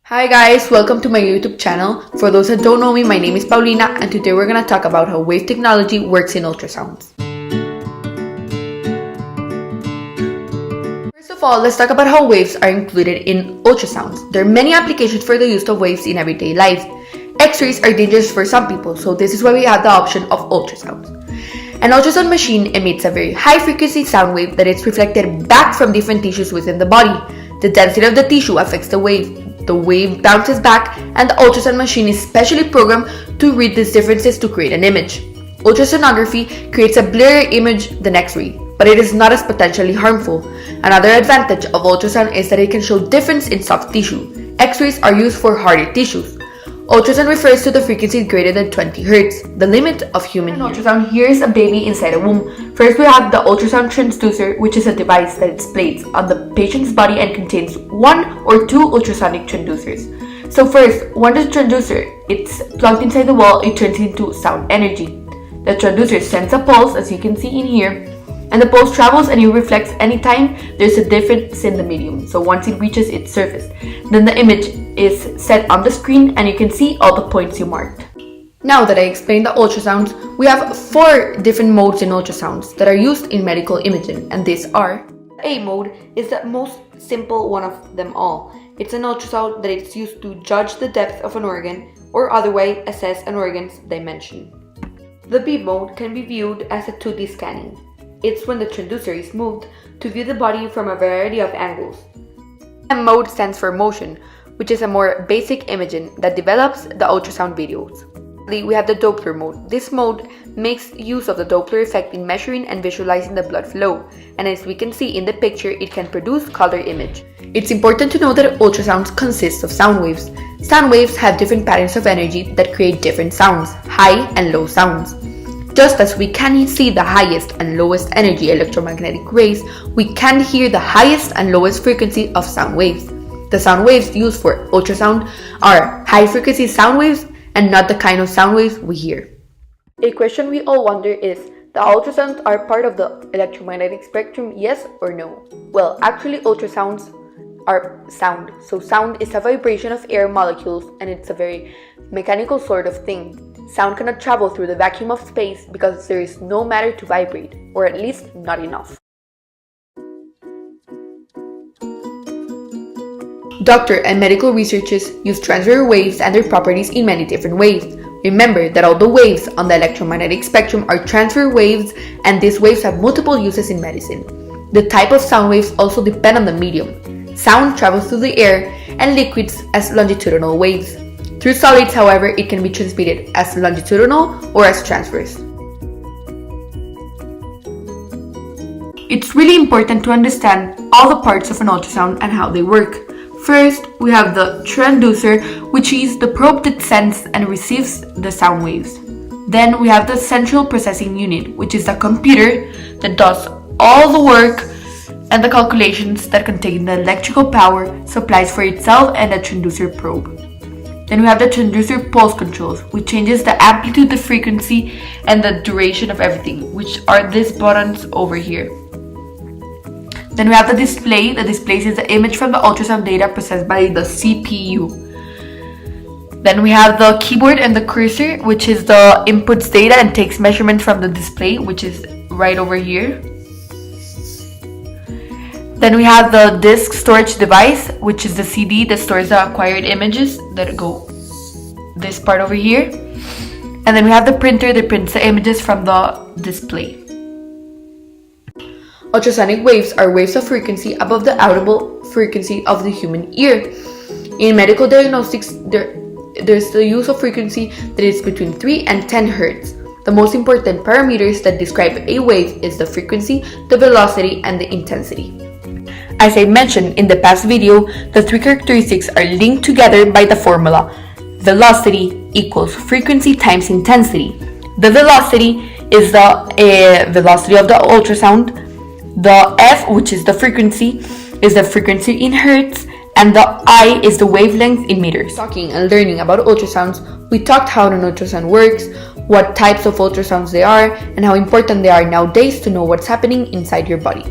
Hi guys, welcome to my YouTube channel. For those that don't know me, my name is Paulina and today we're going to talk about how wave technology works in ultrasounds. First of all, let's talk about how waves are included in ultrasounds. There are many applications for the use of waves in everyday life. X-rays are dangerous for some people, so this is why we have the option of ultrasounds. An ultrasound machine emits a very high frequency sound wave that is reflected back from different tissues within the body. The density of the tissue affects the wave. The wave bounces back and the ultrasound machine is specially programmed to read these differences to create an image. Ultrasonography creates a blurrier image than X-ray, but it is not as potentially harmful. Another advantage of ultrasound is that it can show difference in soft tissue. X-rays are used for harder tissues. Ultrasound refers to the frequency greater than 20 Hz, the limit of human hearing. Ultrasound hears a baby inside a womb. First we have the ultrasound transducer, which is a device that displays on the patient's body and contains one or two ultrasonic transducers. So first, once the transducer it's plugged inside the wall, it turns into sound energy. The transducer sends a pulse, as you can see in here, and the pulse travels and it reflects anytime there's a difference in the medium. So once it reaches its surface, then the image is set on the screen and you can see all the points you marked. Now that I explained the ultrasounds, we have 4 different modes in ultrasounds that are used in medical imaging, and these are: A mode is the most simple one of them all. It's an ultrasound that is used to judge the depth of an organ or otherwise assess an organ's dimension. The B mode can be viewed as a 2D scanning. It's when the transducer is moved to view the body from a variety of angles. M mode stands for motion, which is a more basic imaging that develops the ultrasound videos. We have the Doppler mode. This mode makes use of the Doppler effect in measuring and visualizing the blood flow, and as we can see in the picture, it can produce color image. It's important to know that ultrasounds consist of sound waves. Sound waves have different patterns of energy that create different sounds, high and low sounds. Just as we can see the highest and lowest energy electromagnetic rays, we can hear the highest and lowest frequency of sound waves. The sound waves used for ultrasound are high-frequency sound waves and not the kind of sound waves we hear. A question we all wonder is, the ultrasounds are part of the electromagnetic spectrum, yes or no? Well, actually ultrasounds are sound. So sound is a vibration of air molecules and it's a very mechanical sort of thing. Sound cannot travel through the vacuum of space because there is no matter to vibrate, or at least not enough. Doctor and medical researchers use transfer waves and their properties in many different ways. Remember that all the waves on the electromagnetic spectrum are transfer waves, and these waves have multiple uses in medicine. The type of sound waves also depend on the medium. Sound travels through the air and liquids as longitudinal waves. Through solids, however, it can be transmitted as longitudinal or as transverse. It's really important to understand all the parts of an ultrasound and how they work. First, we have the transducer, which is the probe that sends and receives the sound waves. Then we have the central processing unit, which is the computer that does all the work and the calculations that contain the electrical power supplies for itself and the transducer probe. Then we have the transducer pulse controls, which changes the amplitude, the frequency, and the duration of everything, which are these buttons over here. Then we have the display. The display is the image from the ultrasound data processed by the CPU. Then we have the keyboard and the cursor, which is the inputs data and takes measurements from the display, which is right over here. Then we have the disk storage device, which is the CD that stores the acquired images that go this part over here. And then we have the printer that prints the images from the display. Ultrasonic waves are waves of frequency above the audible frequency of the human ear. In medical diagnostics, there's the use of frequency that is between 3 and 10 Hz. The most important parameters that describe a wave is the frequency, the velocity, and the intensity. As I mentioned in the past video, the 3 characteristics are linked together by the formula velocity equals frequency times intensity. The velocity is the velocity of the ultrasound. The F, which is the frequency in hertz, and the I is the wavelength in meters. Talking and learning about ultrasounds, we talked how an ultrasound works, what types of ultrasounds they are, and how important they are nowadays to know what's happening inside your body.